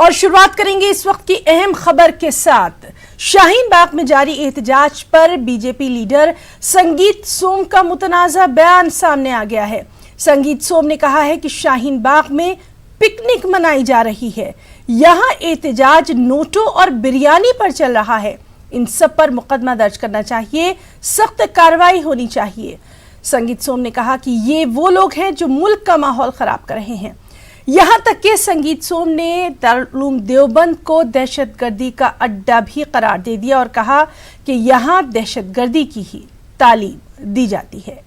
और शुरुआत करेंगे इस वक्त की अहम खबर के साथ। शाहीन बाग में जारी एहतजाज पर बीजेपी लीडर संगीत सोम का मुतनाज़ा बयान सामने आ गया है। संगीत सोम ने कहा है कि शाहीन बाग में पिकनिक मनाई जा रही है, यहां एहतजाज नोटों और बिरयानी पर चल रहा है, इन सब पर मुकदमा दर्ज करना चाहिए, सख्त कार्रवाई होनी चाहिए। संगीत सोम ने कहा कि ये वो लोग हैं जो मुल्क का माहौल खराब कर रहे हैं। यहां तक कि संगीत सोम ने दारुल उलूम देवबंद को दहशतगर्दी का अड्डा भी करार दे दिया और कहा कि यहां दहशतगर्दी की ही तालीम दी जाती है।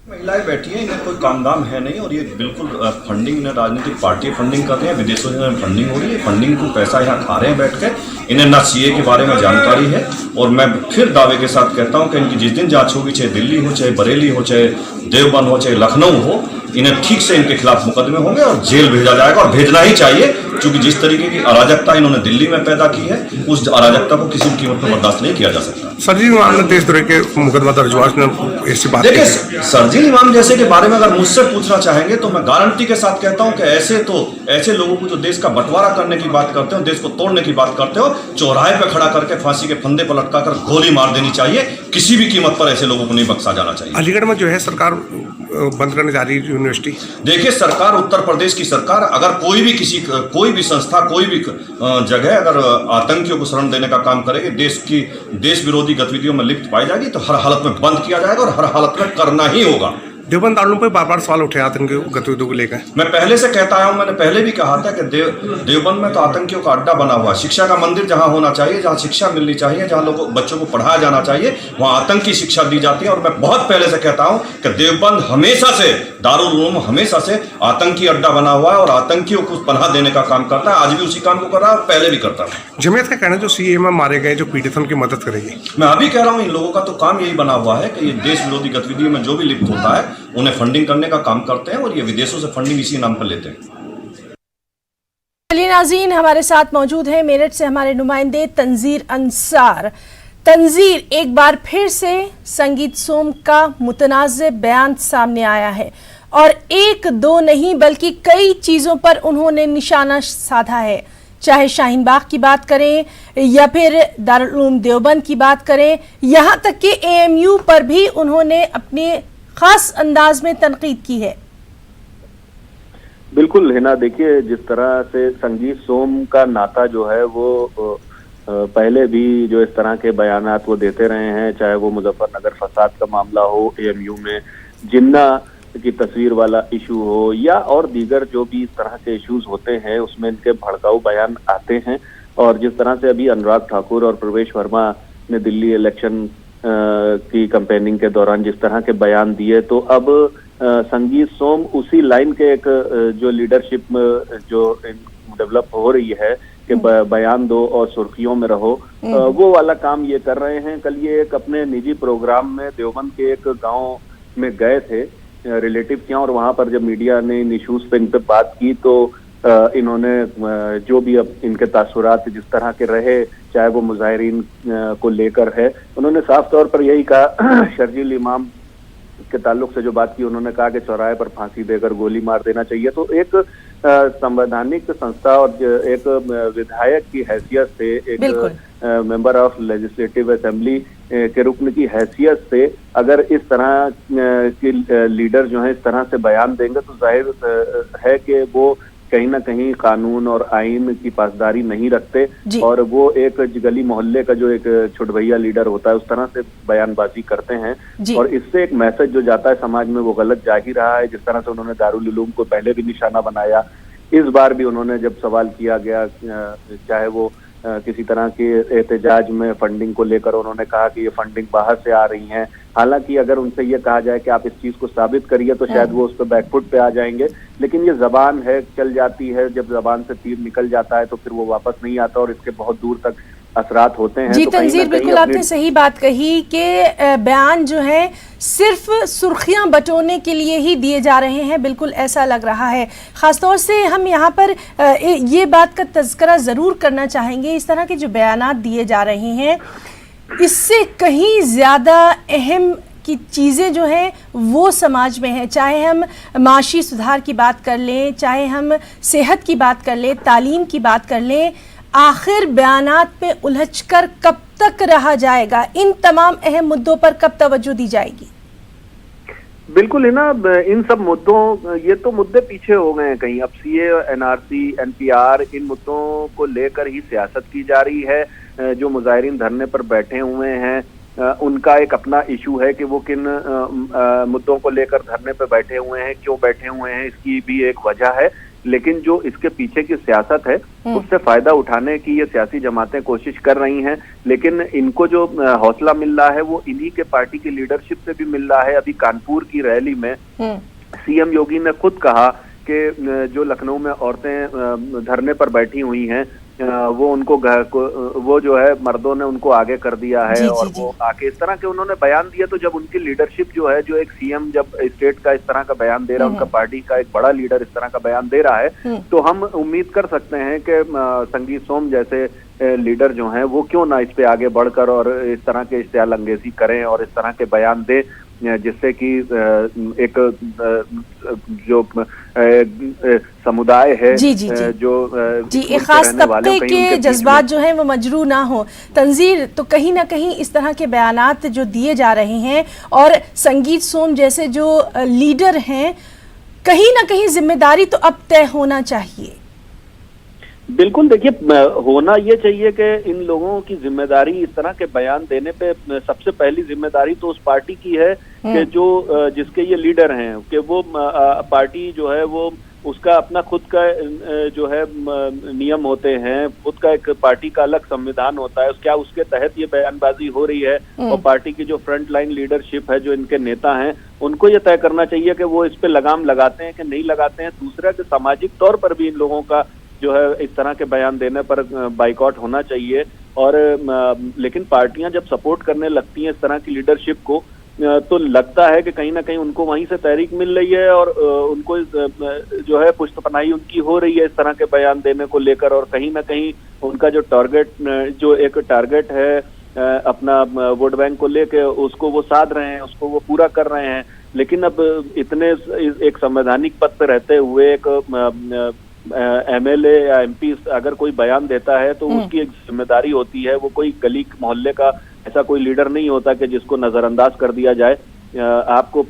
महिलाएं बैठी हैं, इन्हें कोई काम दाम है नहीं और ये बिल्कुल फंडिंग, इन्हें राजनीतिक पार्टी फंडिंग कर रही है, विदेशों से फंडिंग हो रही है, फंडिंग को पैसा यहाँ खा रहे हैं बैठ के। इन्हें ना सीए के बारे में जानकारी है और मैं फिर दावे के साथ कहता हूँ कि इनकी जिस दिन जांच होगी, चाहे दिल्ली हो, चाहे बरेली हो, चाहे देवबंद हो, चाहे लखनऊ हो, इन्हें ठीक से इनके खिलाफ मुकदमे होंगे और जेल भेजा जाएगा और भेजना ही चाहिए, क्योंकि जिस तरीके की अराजकता इन्होंने दिल्ली में पैदा की है, उस अराजकता को किसी भी कीमत पर बर्दाश्त नहीं किया जा सकता। सरजील इमाम देशद्रोह के मुकदमा दर्ज हुआ, ऐसी बात देखिए, सरजील इमाम जैसे के बारे में अगर मुझसे पूछना चाहेंगे तो मैं गारंटी के साथ कहता हूं कि ऐसे लोगों को जो देश का बंटवारा करने की बात करते हो, देश को तोड़ने की बात करते हो, चौराहे पे खड़ा करके फांसी के फंदे पर लटकाकर गोली मार देनी चाहिए। किसी भी कीमत पर ऐसे लोगों को नहीं बख्शा जाना चाहिए। अलीगढ़ में जो है सरकार बंद करने जा रही है यूनिवर्सिटी। देखिए, सरकार, उत्तर प्रदेश की सरकार अगर कोई भी संस्था, कोई भी जगह अगर आतंकियों को शरण देने का काम करेगी, देश विरोधी गतिविधियों में लिप्त पाई जाएगी तो हर हालत में बंद किया जाएगा और हर हालत में करना ही होगा। देवबंद दारुल पे बार-बार सवाल उठे आतंकी गतिविधियों को लेकर। मैं पहले से कहता आया हूं, मैंने पहले भी कहा था कि देवबंद में तो आतंकियों का अड्डा बना हुआ है। शिक्षा का मंदिर जहां होना चाहिए, जहां शिक्षा मिलनी चाहिए, जहां बच्चों को पढ़ाया जाना चाहिए, वहां आतंकी शिक्षा दी जाती है। और मैं बहुत पहले से कहता हूं कि देवबंद हमेशा से, दारुल उलूम हमेशा से आतंकी अड्डा बना हुआ है और आतंकियों को पनाह देने का काम करता है। आज भी उसी काम को कर रहा है और पहले भी करता है। जमीयत का कहना है जो सीए में मारे गए जो पीड़ित उनकी मदद करेगी। मैं अभी कह रहा हूँ, इन लोगों का तो काम यही बना हुआ है कि ये देश विरोधी गतिविधियों में जो भी लिप्त होता है उन्हें फंडिंग करने का काम करते हैं और ये विदेशों से फंडिंग इसी नाम पर लेते हैं। चलिए नाज़रीन, हमारे साथ मौजूद है मेरठ से हमारे नुमाइंदे तंजीर अंसार। तंजीर, एक बार फिर से संगीत सोम का मुतनाज़े बयान सामने आया है और एक दो नहीं बल्कि कई चीजों पर उन्होंने निशाना साधा है, चाहे शाहीन बाग की बात करें या फिर दारुल उलूम देवबंद की बात करें, यहां तक कि एएमयू पर भी उन्होंने अपने खास अंदाज में तनकीद की है। बिल्कुल हिना, देखिए जिस तरह से संगीत सोम का नाता जो है वो पहले भी जो इस तरह के बयानात वो देते रहे हैं, चाहे वो मुजफ्फरनगर फसाद का मामला हो, एएमयू में जिन्ना की तस्वीर वाला इशू हो या और दीगर जो भी इस तरह के इश्यूज होते हैं, उसमें इनके भड़काऊ बयान आते हैं। और जिस तरह से अभी अनुराग ठाकुर और प्रवेश वर्मा ने दिल्ली इलेक्शन की कैंपेनिंग के दौरान जिस तरह के बयान दिए, तो अब संगीत सोम उसी लाइन के एक जो लीडरशिप जो डेवलप हो रही है कि बयान दो और सुर्खियों में रहो, वो वाला काम ये कर रहे हैं। कल ये एक अपने निजी प्रोग्राम में देवबंद के एक गांव में गए थे रिलेटिव के, और वहां पर जब मीडिया ने इन इश्यूज पे इन पे बात की तो इन्होंने जो भी अब इनके तासुरात जिस तरह के रहे, चाहे वो मुजाहिरीन को लेकर है, उन्होंने साफ तौर पर यही कहा। शर्जील इमाम के ताल्लुक से जो बात की, उन्होंने कहा कि चौराहे पर फांसी देकर गोली मार देना चाहिए। तो एक संवैधानिक संस्था और एक विधायक की हैसियत से, एक मेंबर ऑफ लेजिस्लेटिव असेंबली के रुकन की हैसियत से अगर इस तरह की लीडर जो है इस तरह से बयान देंगे तो जाहिर है कि वो कहीं ना कहीं कानून और आइन की पासदारी नहीं रखते और वो एक गली मोहल्ले का जो एक छुटभैया लीडर होता है उस तरह से बयानबाजी करते हैं और इससे एक मैसेज जो जाता है समाज में वो गलत जा ही रहा है। जिस तरह से उन्होंने दारुल उलूम को पहले भी निशाना बनाया, इस बार भी उन्होंने जब सवाल किया गया चाहे वो किसी तरह के एहतजाज में फंडिंग को लेकर, उन्होंने कहा कि ये फंडिंग बाहर से आ रही है। हालांकि अगर उनसे ये कहा जाए कि आप इस चीज को साबित करिए तो शायद वो उस पर बैकफुट पे आ जाएंगे, लेकिन ये जबान है, चल जाती है, जब जबान से तीर निकल जाता है तो फिर वो वापस नहीं आता और इसके बहुत दूर तक असरात होते हैं। जी तंजीर, बिल्कुल आपने सही बात कही कि बयान जो है सिर्फ सुर्खियां बटोरने के लिए ही दिए जा रहे हैं, बिल्कुल ऐसा लग रहा है। खासतौर से हम यहाँ पर ये बात का तज़किरा ज़रूर करना चाहेंगे, इस तरह के जो बयानात दिए जा रहे हैं इससे कहीं ज़्यादा अहम की चीज़ें जो हैं वो समाज में हैं, चाहे हम माशी सुधार की बात कर लें, चाहे हम सेहत की बात कर लें, तालीम की बात कर लें, आखिर बयानात पे उलझकर कब तक रहा जाएगा? इन तमाम अहम मुद्दों पर कब तवज्जो दी जाएगी? बिल्कुल है ना, इन सब मुद्दों, ये तो मुद्दे पीछे हो गए हैं कहीं। अब सीए, एनआरसी, एनपीआर, इन मुद्दों को लेकर ही सियासत की जा रही है। जो मुजाहिरीन धरने पर बैठे हुए हैं उनका एक अपना इशू है कि वो किन मुद्दों को लेकर धरने पर बैठे हुए हैं, क्यों बैठे हुए हैं, इसकी भी एक वजह है। लेकिन जो इसके पीछे की सियासत है उससे फायदा उठाने की ये सियासी जमातें कोशिश कर रही हैं, लेकिन इनको जो हौसला मिल रहा है वो इन्हीं के पार्टी की लीडरशिप से भी मिल रहा है। अभी कानपुर की रैली में सीएम योगी ने खुद कहा कि जो लखनऊ में औरतें धरने पर बैठी हुई हैं वो उनको वो जो है मर्दों ने उनको आगे कर दिया है। और वो आके इस तरह के उन्होंने बयान दिया। तो जब उनकी लीडरशिप जो है, जो एक सीएम जब स्टेट का इस तरह का बयान दे रहा है, उनका पार्टी का एक बड़ा लीडर इस तरह का बयान दे रहा है, तो हम उम्मीद कर सकते हैं कि संगीत सोम जैसे लीडर जो हैं वो क्यों ना इस पे आगे बढ़कर और इस तरह के इश्तियाल अंगेजी करें और इस तरह के बयान दें, जिससे कि एक जो समुदाय है जो एक खास तबके के जज्बात जो हैं वो मजरू ना हो। तंजीर, तो कहीं ना कहीं इस तरह के बयानात जो दिए जा रहे हैं और संगीत सोम जैसे जो लीडर हैं, कहीं ना कहीं जिम्मेदारी तो अब तय होना चाहिए। बिल्कुल, देखिए, होना ये चाहिए कि इन लोगों की जिम्मेदारी इस तरह के बयान देने पे सबसे पहली जिम्मेदारी तो उस पार्टी की है कि जो जिसके ये लीडर हैं, कि वो पार्टी जो है वो उसका अपना खुद का जो है नियम होते हैं, खुद का एक पार्टी का अलग संविधान होता है, क्या उसके तहत ये बयानबाजी हो रही है। और पार्टी की जो फ्रंट लाइन लीडरशिप है, जो इनके नेता हैं, उनको ये तय करना चाहिए कि वो इस पे लगाम लगाते हैं कि नहीं लगाते हैं। दूसरा कि सामाजिक तौर पर भी इन लोगों का जो है इस तरह के बयान देने पर बाइकआउट होना चाहिए। और लेकिन पार्टियां जब सपोर्ट करने लगती हैं इस तरह की लीडरशिप को, तो लगता है कि कहीं ना कहीं उनको वहीं से तहरीक मिल रही है और उनको जो है पुष्टपनाही उनकी हो रही है इस तरह के बयान देने को लेकर। और कहीं ना कहीं उनका जो एक टारगेट है अपना वोट बैंक को लेकर, उसको वो साध रहे हैं, उसको वो पूरा कर रहे हैं। लेकिन अब इतने एक संवैधानिक पद पर रहते हुए एक एमएलए या एमपी अगर कोई बयान देता है तो उसकी एक जिम्मेदारी होती है। वो कोई गली मोहल्ले का ऐसा कोई लीडर नहीं होता कि जिसको नजरअंदाज कर दिया जाए। आपको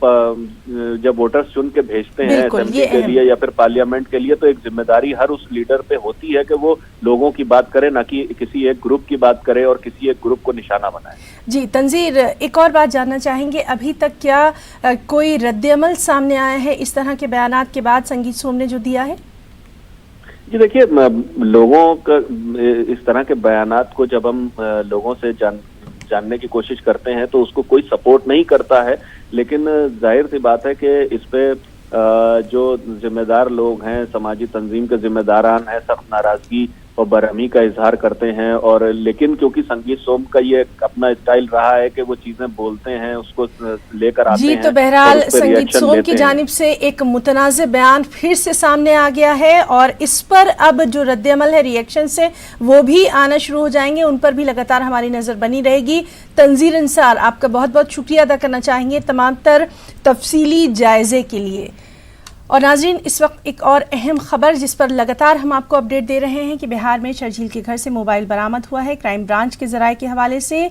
जब वोटर्स चुन के भेजते हैं असेंबली के लिए या फिर पार्लियामेंट के लिए, तो एक जिम्मेदारी हर उस लीडर पे होती है कि वो लोगों की बात करे, ना कि किसी एक ग्रुप की बात करे और किसी एक ग्रुप को निशाना बनाए। जी तंजीर, एक और बात जानना चाहेंगे, अभी तक क्या कोई रद्द-ए-अमल सामने आया है इस तरह के बयानात के बाद संगीत सोम ने जो दिया है? जी देखिए, लोगों का इस तरह के बयानात को जब हम लोगों से जानने की कोशिश करते हैं तो उसको कोई सपोर्ट नहीं करता है। लेकिन जाहिर सी बात है कि इस पे जो जिम्मेदार लोग हैं, समाजी तंजीम के जिम्मेदारान हैं, सख्त नाराजगी और बरहमी का इजहार करते हैं। और लेकिन क्योंकि संगीत सोम का ये अपना स्टाइल रहा है कि वो चीजें बोलते हैं, उसको लेकर आते हैं। जी, तो बहरहाल संगीत सोम की जानिब से एक मुतनाज़ बयान फिर से सामने आ गया है और इस पर अब जो रद्द-ए-अमल है, रिएक्शन से वो भी आना शुरू हो जाएंगे, उन पर भी लगातार हमारी नजर बनी रहेगी। तंजीर अंसार, आपका बहुत बहुत शुक्रिया अदा करना चाहेंगे तमाम तर तफसीली जायजे के लिए। और नाज़रीन, इस वक्त एक और अहम खबर जिस पर लगातार हम आपको अपडेट दे रहे हैं कि बिहार में शर्जील के घर से मोबाइल बरामद हुआ है। क्राइम ब्रांच के ज़राए के हवाले से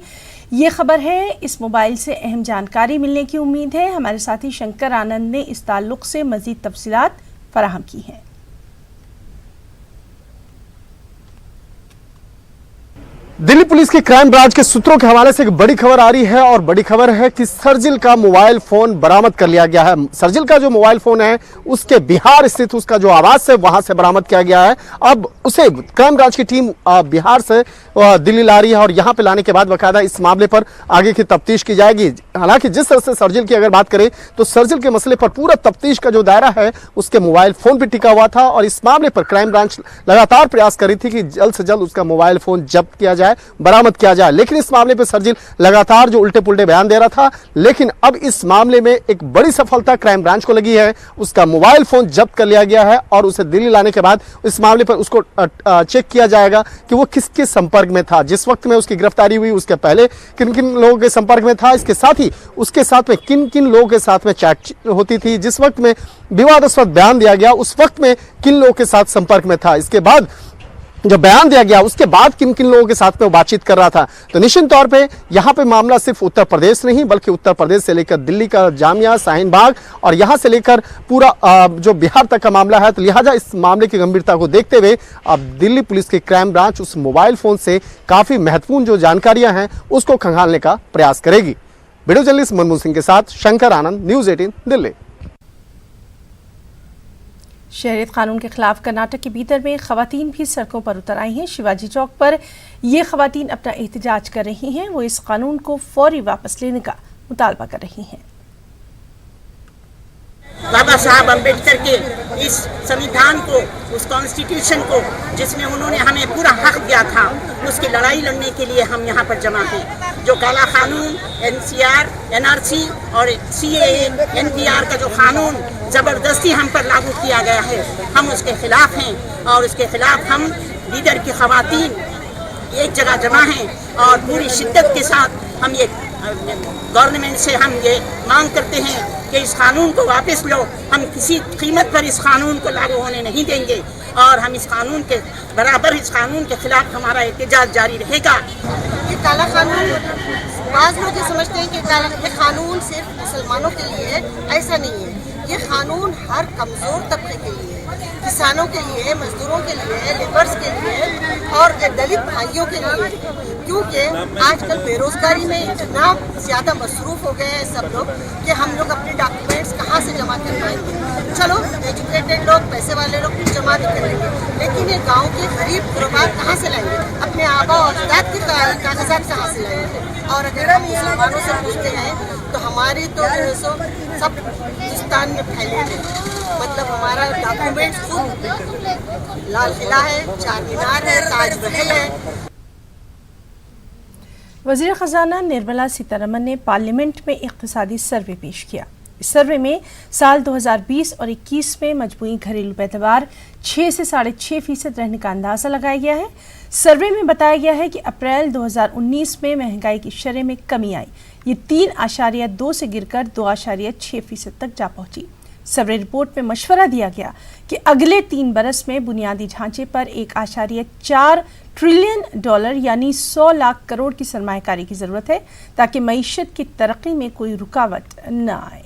ये खबर है। इस मोबाइल से अहम जानकारी मिलने की उम्मीद है। हमारे साथी शंकर आनंद ने इस ताल्लुक से मज़ीद तफसीलात फराहम की हैं। दिल्ली पुलिस की क्राइम ब्रांच के सूत्रों के हवाले से एक बड़ी खबर आ रही है और बड़ी खबर है कि शर्जील का मोबाइल फोन बरामद कर लिया गया है। शर्जील का जो मोबाइल फोन है उसके बिहार स्थित उसका जो आवास है वहां से बरामद किया गया है। अब उसे क्राइम ब्रांच की टीम बिहार से दिल्ली ला रही है और यहां पे लाने के बाद बाकायदा इस मामले पर आगे की तफ्तीश की जाएगी। हालांकि जिस तरह से शर्जील की अगर बात करें तो शर्जील के मसले पर पूरा तफ्तीश का जो दायरा है उसके मोबाइल फोन भी टिका हुआ था और इस मामले पर क्राइम ब्रांच लगातार प्रयास कर रही थी कि जल्द से जल्द उसका मोबाइल फोन जब्त किया जाए जाए, बरामद किया जाए। लेकिन इस मामले पर सर्जिल लगातार जो उल्टे पुल्टे बयान दे रहा था, लेकिन अब इस मामले में एक बड़ी सफलता क्राइम ब्रांच को लगी है। उसका मोबाइल फोन जब्त कर लिया गया है और उसे दिल्ली लाने के बाद इस मामले पर उसको चेक किया जाएगा कि वो किसके संपर्क में था, जिस वक्त में उसकी गिरफ्तारी हुई उसके पहले किन किन लोगों के संपर्क में था, इसके साथ ही उसके साथ में किन किन लोगों के साथ में चैट होती थी, जिस वक्त में विवादास्पद बयान दिया गया उस वक्त में किन लोगों के साथ संपर्क में था, इसके बाद जब बयान दिया गया उसके बाद किन किन लोगों के साथ में वो बातचीत कर रहा था। तो निश्चित तौर पे यहाँ पे मामला सिर्फ उत्तर प्रदेश नहीं बल्कि उत्तर प्रदेश से लेकर दिल्ली का जामिया, शाहीन बाग और यहाँ से लेकर पूरा जो बिहार तक का मामला है। तो लिहाजा इस मामले की गंभीरता को देखते हुए अब दिल्ली पुलिस की क्राइम ब्रांच उस मोबाइल फोन से काफी महत्वपूर्ण जो जानकारियां हैं उसको खंगालने का प्रयास करेगी। वीडियो जर्नलिस्ट मनमोहन सिंह के साथ शंकर आनंद, न्यूज 18 दिल्ली। शहरियत कानून के खिलाफ कर्नाटक के भीतर में खवातीन भी सड़कों पर उतर आई हैं। शिवाजी चौक पर ये खवातीन अपना एहतजाज कर रही हैं। वो इस कानून को फौरी वापस लेने का मुतालबा कर रही हैं। बाबा साहब अम्बेडकर के इस संविधान को, उस कॉन्स्टिट्यूशन को जिसमें उन्होंने हमें पूरा हक दिया था, उसकी लड़ाई लड़ने के लिए हम यहाँ पर जमा हैं। जो काला कानून, एनसीआर, एनआरसी और सीएए, एनपीआर का जो कानून जबरदस्ती हम पर लागू किया गया है, हम उसके खिलाफ हैं और उसके खिलाफ हम लीडर की खवातीन एक जगह जमा हैं और पूरी शिद्दत के साथ हम ये गवर्नमेंट से हम ये मांग करते हैं कि इस कानून को वापस लो। हम किसी कीमत पर इस कानून को लागू होने नहीं देंगे और हम इस कानून के बराबर, इस कानून के खिलाफ हमारा एहतजाज जारी रहेगा। ये काला कानून, बाज़ लोग ये समझते हैं कि ये कानून सिर्फ मुसलमानों के लिए है, ऐसा नहीं है। ये कानून हर कमज़ोर तबके के लिए है, किसानों के लिए, मजदूरों के लिए, लेबर्स के लिए और दलित भाइयों के लिए, क्योंकि आजकल बेरोजगारी में इतना ज़्यादा मसरूफ़ हो गए हैं सब लोग कि हम लोग अपने डॉक्यूमेंट्स कहाँ से जमा कर पाएंगे। चलो एजुकेटेड लोग, पैसे वाले लोग जमा तो करेंगे, लेकिन ये गांव के गरीब गुरबा कहाँ से लाएंगे? अपने आबा और अजदाद के कागजात कहाँ से लाएंगे? और अगर हम मुसलमानों से पूछते हैं तो हमारे तो जो है सो सब हिंदुस्तान में फैले हैं। मतलब हमारा डॉक्यूमेंट्स खुद लाल किला है, चार मीनार है, ताज महल है। वज़ीर ख़ज़ाना निर्मला सीतारमन ने पार्लियामेंट में इक़्तिसादी सर्वे पेश किया। इस सर्वे में साल 2020 और 21 में मजमूई घरेलू पैदावार 6 से 6.5% रहने का अंदाज़ा लगाया गया है। सर्वे में बताया गया है कि अप्रैल 2019 में महंगाई की शरह में कमी आई। ये 3.2 से गिरकर 2.6% तक जा पहुंची। सर्वे रिपोर्ट में मशवरा दिया गया कि अगले 3 बरस में बुनियादी ढांचे पर 1.4 ट्रिलियन डॉलर यानी 100 लाख करोड़ की सरमायाकारी की जरूरत है ताकि मईशत की तरक्की में कोई रुकावट न आए।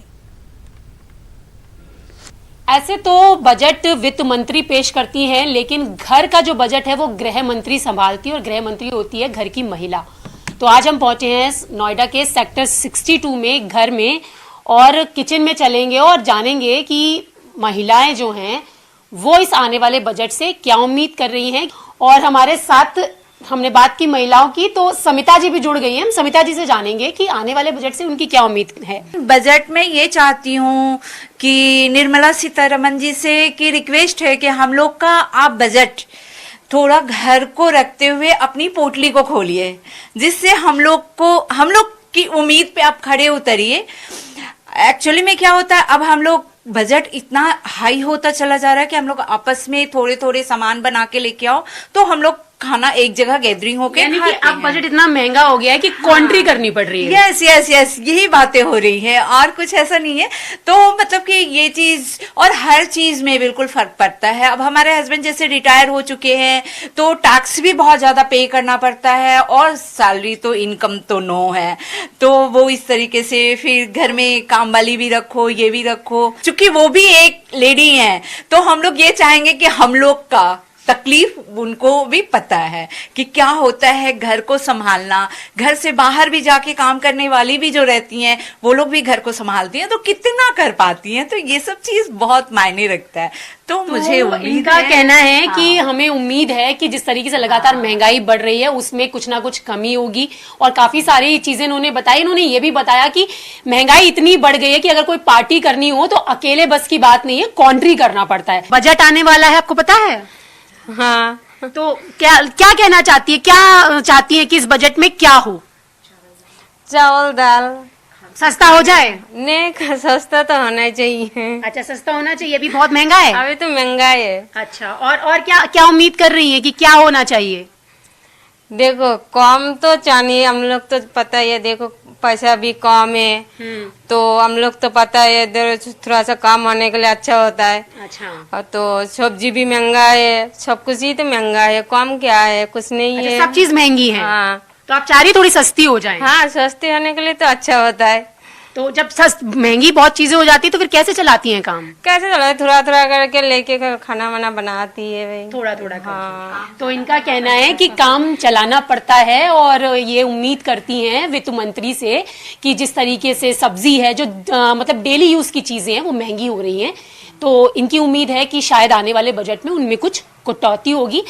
ऐसे तो बजट वित्त मंत्री पेश करती हैं, लेकिन घर का जो बजट है वो गृह मंत्री संभालती है और गृह मंत्री होती है घर की महिला। तो आज हम पहुंचे हैं नोएडा के सेक्टर 62 में घर में और किचन में चलेंगे और जानेंगे कि महिलाएं जो हैं वो इस आने वाले बजट से क्या उम्मीद कर रही हैं। और हमारे साथ हमने बात की महिलाओं की, तो समिता जी भी जुड़ गई हैं। हम समिता जी से जानेंगे कि आने वाले बजट से उनकी क्या उम्मीद है। बजट में ये चाहती हूँ कि निर्मला सीतारमन जी से कि रिक्वेस्ट है कि हम लोग का आप बजट थोड़ा घर को रखते हुए अपनी पोटली को खोलिए, जिससे हम लोग की उम्मीद पे आप खड़े उतरिए। एक्चुअली में क्या होता है, अब हम लोग बजट इतना हाई होता चला जा रहा है कि हम लोग आपस में थोड़े थोड़े सामान बना के लेके आओ तो हम लोग खाना एक जगह गैदरिंग होके यानी कि अब बजट इतना महंगा हो गया है कि कॉन्ट्री करनी पड़ रही है। यस यही बातें हो रही है और कुछ ऐसा नहीं है। तो मतलब कि ये चीज और हर चीज में बिल्कुल फर्क पड़ता है। अब हमारे हस्बैंड जैसे रिटायर हो चुके हैं तो टैक्स भी बहुत ज्यादा पे करना पड़ता है और सैलरी तो इनकम तो नो है, तो वो इस तरीके से फिर घर में काम वाली भी रखो, ये भी रखो। चूंकि वो भी एक लेडी है तो हम लोग ये चाहेंगे कि हम लोग का तकलीफ उनको भी पता है कि क्या होता है घर को संभालना। घर से बाहर भी जाके काम करने वाली भी जो रहती हैं वो लोग भी घर को संभालती हैं, तो कितना कर पाती हैं। तो ये सब चीज बहुत मायने रखता है। तो मुझे इनका कहना है कि हमें उम्मीद है कि जिस तरीके से लगातार महंगाई बढ़ रही है उसमें कुछ ना कुछ कमी होगी। और काफी सारी चीजें इन्होंने बताई। इन्होंने ये भी बताया कि महंगाई इतनी बढ़ गई है कि अगर कोई पार्टी करनी हो तो अकेले बस की बात नहीं है, कॉन्ट्री करना पड़ता है। बजट आने वाला है, आपको पता है? हाँ, तो क्या क्या कहना चाहती है, क्या चाहती है कि इस बजट में क्या हो? चावल दाल सस्ता हो जाए? नहीं, सस्ता तो होना चाहिए। अच्छा, सस्ता होना चाहिए, अभी बहुत महंगा है। अभी तो महंगा है। अच्छा, और क्या क्या उम्मीद कर रही है कि क्या होना चाहिए? देखो कम तो चाहिए, हम लोग तो पता है, देखो पैसा भी कम है तो हम लोग तो पता है इधर थोड़ा सा कम होने के लिए अच्छा होता है। अच्छा, तो सब्जी भी महंगा है, सब कुछ ही तो महंगा है, कम क्या है, कुछ नहीं है। सब चीज महंगी है। हाँ, तो आप चाह रही थोड़ी सस्ती हो जाए? हाँ, सस्ते होने के लिए तो अच्छा होता है। तो जब महंगी बहुत चीजें हो जाती है तो फिर कैसे चलाती हैं काम? कैसे चला, थोड़ा थोड़ा करके लेके खाना वाना बनाती है भाई, थोड़ा थोड़ा करके। हाँ। तो इनका कहना है कि काम चलाना पड़ता है और ये उम्मीद करती हैं वित्त मंत्री से कि जिस तरीके से सब्जी है जो मतलब डेली यूज की चीजें हैं वो महंगी हो रही हैं, तो इनकी उम्मीद है कि शायद आने वाले बजट में उनमें कुछ कटौती होगी।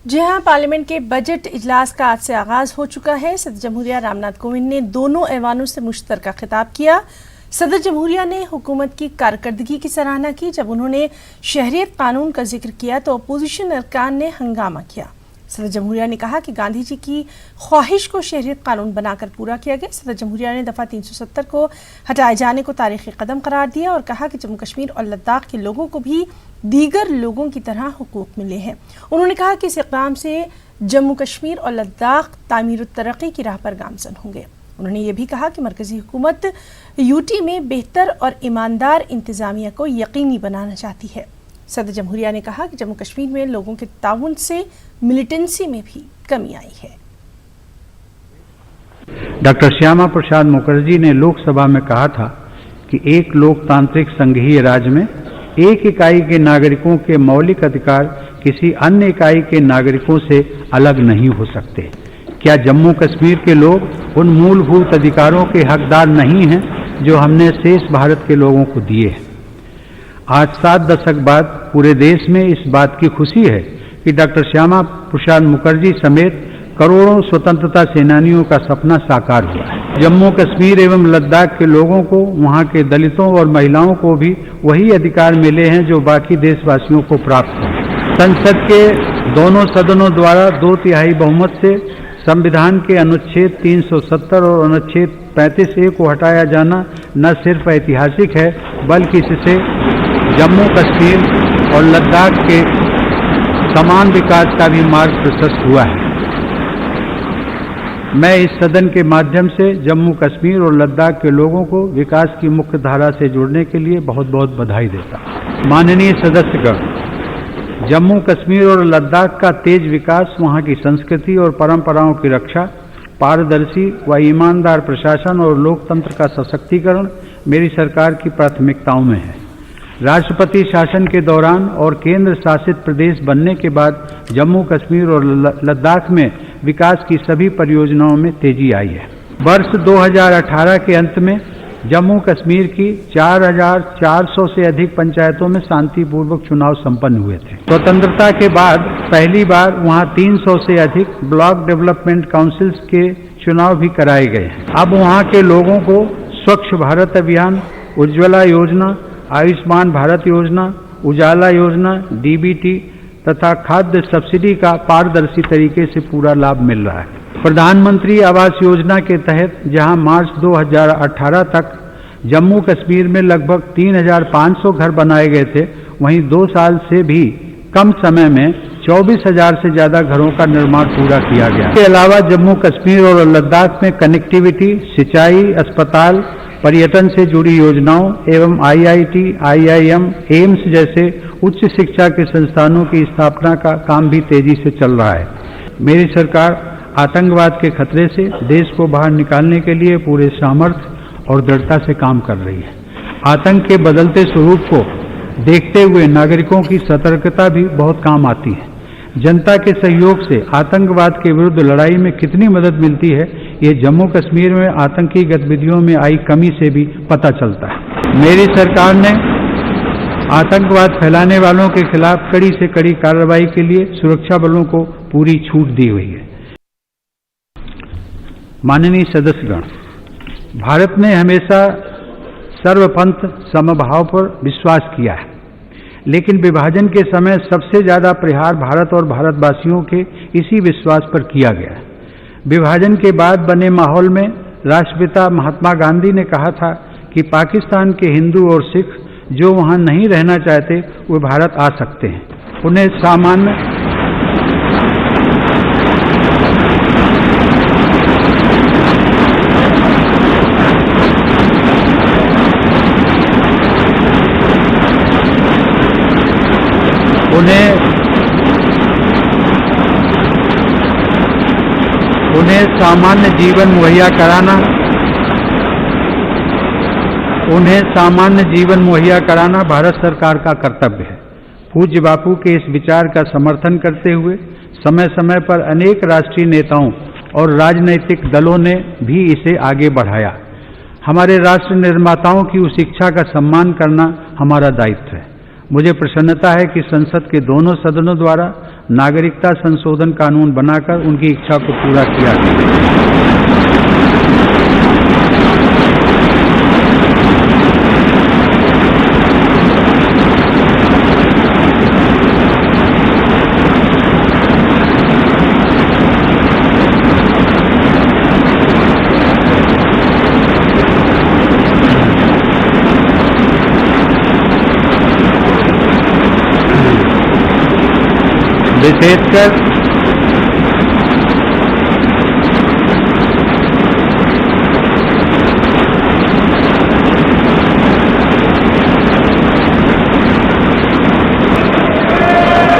जी हाँ, पार्लियामेंट के बजट इजलास का आज से आगाज हो चुका है। सदर जमहूरिया रामनाथ कोविंद ने दोनों ऐवानों से मुश्तरका खिताब किया। सदर जमहूरिया ने हुकूमत की कारकर्दगी की सराहना की। जब उन्होंने शहरियत कानून का जिक्र किया तो अपोजिशन अरकान ने हंगामा किया। सदर जमहूरिया ने कहा कि गांधी जी की ख्वाहिश को शहरियत कानून बनाकर पूरा किया गया। सदर जमहूरिया ने दफ़ा 370 को हटाए जाने को तारीखी कदम करार दिया और कहा कि जम्मू कश्मीर और लद्दाख के लोगों को भी दीगर लोगों की तरह हुकूक मिले हैं। उन्होंने कहा कि इस इक़दाम से जम्मू कश्मीर और लद्दाख तामीर तरक्की की राह पर गामजन होंगे। उन्होंने ये भी कहा कि मरकजी हुकूमत यूटी में बेहतर और ईमानदार इंतज़ामिया को यकीनी बनाना चाहती है। सदर जमहूरिया ने कहा कि जम्मू कश्मीर में लोगों के ताउन से मिलिटेंसी में भी कमी आई है। डॉक्टर श्यामा प्रसाद मुखर्जी ने लोकसभा में कहा था कि एक लोकतांत्रिक संघीय राज्य में एक इकाई के नागरिकों के मौलिक अधिकार किसी अन्य इकाई के नागरिकों से अलग नहीं हो सकते। क्या जम्मू कश्मीर के लोग उन मूलभूत अधिकारों के हकदार नहीं हैं जो हमने शेष भारत के लोगों को दिए हैं? आज 7 दशक बाद पूरे देश में इस बात की खुशी है कि डॉक्टर श्यामा प्रसाद मुखर्जी समेत करोड़ों स्वतंत्रता सेनानियों का सपना साकार हुआ है। जम्मू कश्मीर एवं लद्दाख के लोगों को, वहां के दलितों और महिलाओं को भी वही अधिकार मिले हैं जो बाकी देशवासियों को प्राप्त हैं। संसद के दोनों सदनों द्वारा 2/3 बहुमत से संविधान के अनुच्छेद 370 और अनुच्छेद 35A को हटाया जाना न सिर्फ ऐतिहासिक है बल्कि इससे जम्मू कश्मीर और लद्दाख के समान विकास का भी मार्ग प्रशस्त हुआ है। मैं इस सदन के माध्यम से जम्मू कश्मीर और लद्दाख के लोगों को विकास की मुख्य धारा से जुड़ने के लिए बहुत बहुत बधाई देता हूं। माननीय सदस्यगण, जम्मू कश्मीर और लद्दाख का तेज विकास, वहां की संस्कृति और परंपराओं की रक्षा, पारदर्शी व ईमानदार प्रशासन और लोकतंत्र का सशक्तिकरण मेरी सरकार की प्राथमिकताओं में है। राष्ट्रपति शासन के दौरान और केंद्र शासित प्रदेश बनने के बाद जम्मू कश्मीर और लद्दाख में विकास की सभी परियोजनाओं में तेजी आई है। वर्ष 2018 के अंत में जम्मू कश्मीर की 4,400 से अधिक पंचायतों में शांतिपूर्वक चुनाव संपन्न हुए थे। स्वतंत्रता के बाद पहली बार वहां 300 से अधिक ब्लॉक डेवलपमेंट काउंसिल्स के चुनाव भी कराए गए हैं। अब वहां के लोगों को स्वच्छ भारत अभियान, उज्ज्वला योजना, आयुष्मान भारत योजना, उजाला योजना, DBT तथा खाद्य सब्सिडी का पारदर्शी तरीके से पूरा लाभ मिल रहा है। प्रधानमंत्री आवास योजना के तहत जहां मार्च 2018 तक जम्मू कश्मीर में लगभग 3,500 घर बनाए गए थे, वहीं 2 साल से भी कम समय में 24,000 से ज्यादा घरों का निर्माण पूरा किया गया। इसके अलावा जम्मू कश्मीर और लद्दाख में कनेक्टिविटी, सिंचाई, अस्पताल, पर्यटन से जुड़ी योजनाओं एवं IIT, IIM, एम्स जैसे उच्च शिक्षा के संस्थानों की स्थापना का काम भी तेजी से चल रहा है। मेरी सरकार आतंकवाद के खतरे से देश को बाहर निकालने के लिए पूरे सामर्थ्य और दृढ़ता से काम कर रही है। आतंक के बदलते स्वरूप को देखते हुए नागरिकों की सतर्कता भी बहुत काम आती है। जनता के सहयोग से आतंकवाद के विरुद्ध लड़ाई में कितनी मदद मिलती है, ये जम्मू कश्मीर में आतंकी गतिविधियों में आई कमी से भी पता चलता है। मेरी सरकार ने आतंकवाद फैलाने वालों के खिलाफ कड़ी से कड़ी कार्रवाई के लिए सुरक्षा बलों को पूरी छूट दी हुई है। माननीय सदस्यगण, भारत ने हमेशा सर्वपंथ समभाव पर विश्वास किया है, लेकिन विभाजन के समय सबसे ज्यादा प्रहार भारत और भारतवासियों के इसी विश्वास पर किया गया। विभाजन के बाद बने माहौल में राष्ट्रपिता महात्मा गांधी ने कहा था कि पाकिस्तान के हिंदू और सिख जो वहां नहीं रहना चाहते वे भारत आ सकते हैं। उन्हें सामान्य सामान्य जीवन मुहैया कराना भारत सरकार का कर्तव्य है। पूज्य बापू के इस विचार का समर्थन करते हुए समय समय पर अनेक राष्ट्रीय नेताओं और राजनैतिक दलों ने भी इसे आगे बढ़ाया। हमारे राष्ट्र निर्माताओं की उस इच्छा का सम्मान करना हमारा दायित्व है। मुझे प्रसन्नता है कि संसद के दोनों सदनों द्वारा नागरिकता संशोधन कानून बनाकर उनकी इच्छा को पूरा किया गया।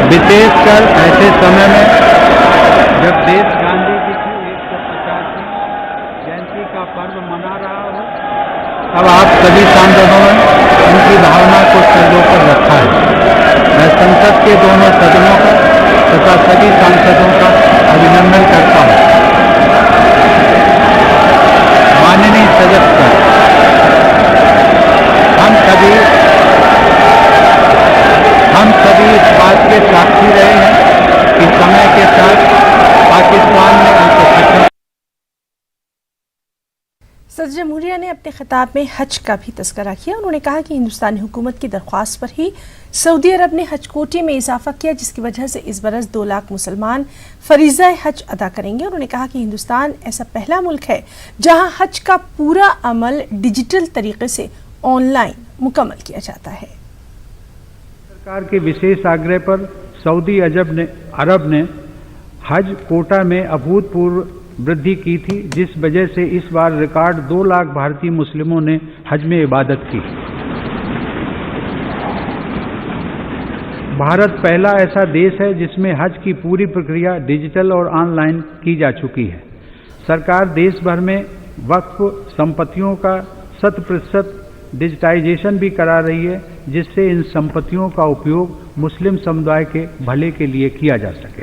विशेषकर ऐसे समय में जब देश गांधी जी की 150वीं जयंती का पर्व मना रहा हो, तब आप सभी सांसदों ने उनकी भावना को सर्वों पर रखा है। मैं संसद के दोनों सदनों का तथा सभी सांसदों का अभिनंदन करता हूं। माननीय सदस्य, हम सभी इस बात के साक्षी रहे हैं कि समय के साथ पाकिस्तान ने अल्पसंख्यक। सदर जमहूरिया ने अपने खिताब में हज का भी तस्करा किया। उन्होंने कहा कि हिंदुस्तानी हुकूमत की दरख्वास्त पर ही सऊदी अरब ने हज कोटे में इजाफा किया, जिसकी वजह से इस बरस 2 लाख मुसलमान फरीज़ा हज अदा करेंगे। उन्होंने कहा कि हिंदुस्तान ऐसा पहला मुल्क है जहां हज का पूरा अमल डिजिटल तरीके से ऑनलाइन मुकम्मल किया जाता है। सरकार के विशेष आग्रह पर सऊदी अरब ने हज कोटा में अभूतपूर्व वृद्धि की थी, जिस वजह से इस बार रिकॉर्ड 2 लाख भारतीय मुस्लिमों ने हज में इबादत की। भारत पहला ऐसा देश है जिसमें हज की पूरी प्रक्रिया डिजिटल और ऑनलाइन की जा चुकी है। सरकार देश भर में वक्फ संपत्तियों का 100% डिजिटाइजेशन भी करा रही है, जिससे इन संपत्तियों का उपयोग मुस्लिम समुदाय के भले के लिए किया जा सके।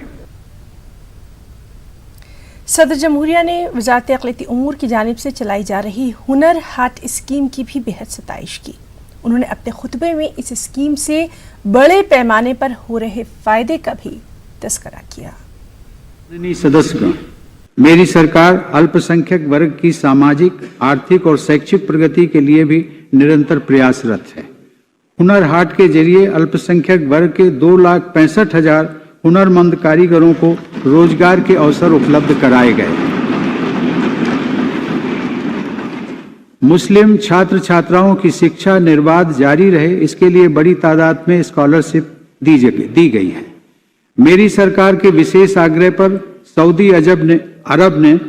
सदर जमहूरिया ने वजारत अक़लियती उमूर की जानिब से चलाई जा रही हुनर हाट स्कीम की भी बेहद सताइश की। उन्होंने अपने खुतबे में इस स्कीम से बड़े पैमाने पर हो रहे फायदे का भी तस्करा किया। सदस्यगण, मेरी सरकार अल्पसंख्यक वर्ग की सामाजिक, आर्थिक और शैक्षिक प्रगति के लिए भी निरंतर प्रयासरत है। हुनर हाट के जरिए अल्पसंख्यक वर्ग के 2,65,000 हुनरमंद कारीगरों को रोजगार के अवसर उपलब्ध कराए गए। मुस्लिम छात्र छात्राओं की शिक्षा निर्बाध जारी रहे, इसके लिए बड़ी तादाद में स्कॉलरशिप दी गई है। मेरी सरकार के विशेष आग्रह पर सऊदी अरब ने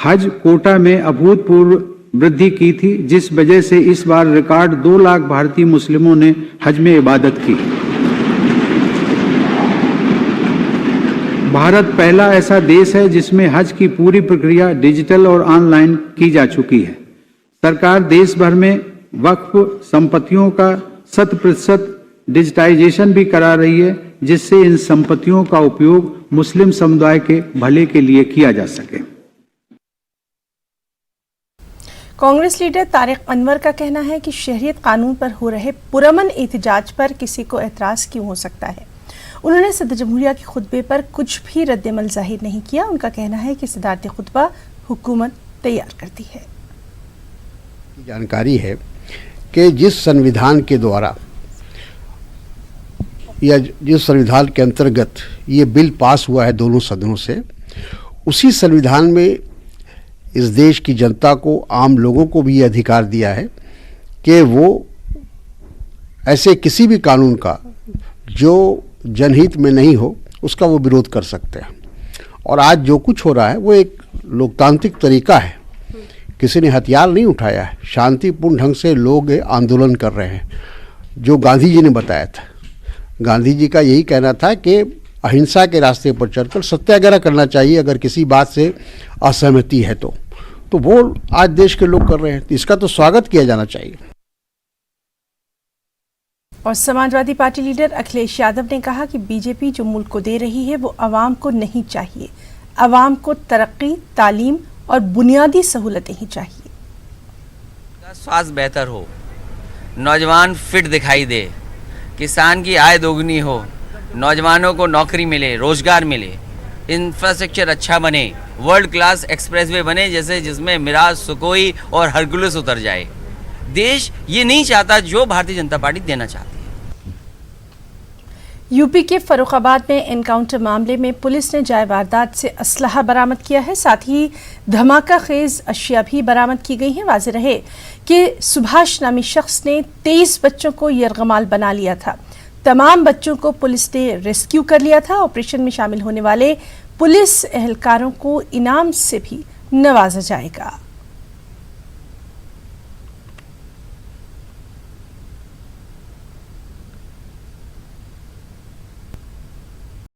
हज कोटा में अभूतपूर्व वृद्धि की थी, जिस वजह से इस बार रिकॉर्ड 2 लाख भारतीय मुस्लिमों ने हज में इबादत की। भारत पहला ऐसा देश है जिसमें हज की पूरी प्रक्रिया डिजिटल और ऑनलाइन की जा चुकी है। सरकार देश भर में वक्फ संपत्तियों का 100% डिजिटाइजेशन भी करा रही है, जिससे इन संपत्तियों का उपयोग मुस्लिम समुदाय के भले के लिए किया जा सके। कांग्रेस लीडर तारिक अनवर का कहना है कि शहरियत कानून पर हो रहे पुरअमन एहतजाज पर किसी को एतराज क्यों हो सकता है। उन्होंने सदर जमहूरिया के खुतबे पर कुछ भी रद्दमल जाहिर नहीं किया। उनका कहना है कि सदारती खुतबा हुकूमत तैयार करती है। जानकारी है कि जिस संविधान के द्वारा या जिस संविधान के अंतर्गत ये बिल पास हुआ है दोनों सदनों से, उसी संविधान में इस देश की जनता को, आम लोगों को भी ये अधिकार दिया है कि वो ऐसे किसी भी कानून का जो जनहित में नहीं हो उसका वो विरोध कर सकते हैं। और आज जो कुछ हो रहा है वो एक लोकतांत्रिक तरीका है, किसी ने हथियार नहीं उठाया है, शांतिपूर्ण ढंग से लोग आंदोलन कर रहे हैं। जो गांधी जी ने बताया था, गांधी जी का यही कहना था कि अहिंसा के रास्ते पर चलकर सत्याग्रह करना चाहिए अगर किसी बात से असहमति है तो वो आज देश के लोग कर रहे हैं, तो इसका तो स्वागत किया जाना चाहिए। और समाजवादी पार्टी लीडर अखिलेश यादव ने कहा कि बीजेपी जो मुल्क को दे रही है वो अवाम को नहीं चाहिए। अवाम को तरक्की, तालीम और बुनियादी सहूलतें ही चाहिए। स्वास्थ्य बेहतर हो, नौजवान फिट दिखाई दे, किसान की आय दोगुनी हो, नौजवानों को नौकरी मिले, रोजगार मिले, इंफ्रास्ट्रक्चर अच्छा बने, वर्ल्ड क्लास एक्सप्रेसवे बने जैसे जिसमें मिराज, सुकोई और हरकुलस उतर जाए। देश ये नहीं चाहता जो भारतीय जनता पार्टी देना चाहती है। यूपी के फर्रुखाबाद में एनकाउंटर मामले में पुलिस ने जाए वारदात से असलहा बरामद किया है, साथ ही धमाका खेज अशिया भी बरामद की गई हैं। वाज़ेह रहे कि सुभाष नामी शख्स ने 23 बच्चों को यरगमाल बना लिया था। तमाम बच्चों को पुलिस ने रेस्क्यू कर लिया था। ऑपरेशन में शामिल होने वाले पुलिस एहलकारों को इनाम से भी नवाजा जाएगा।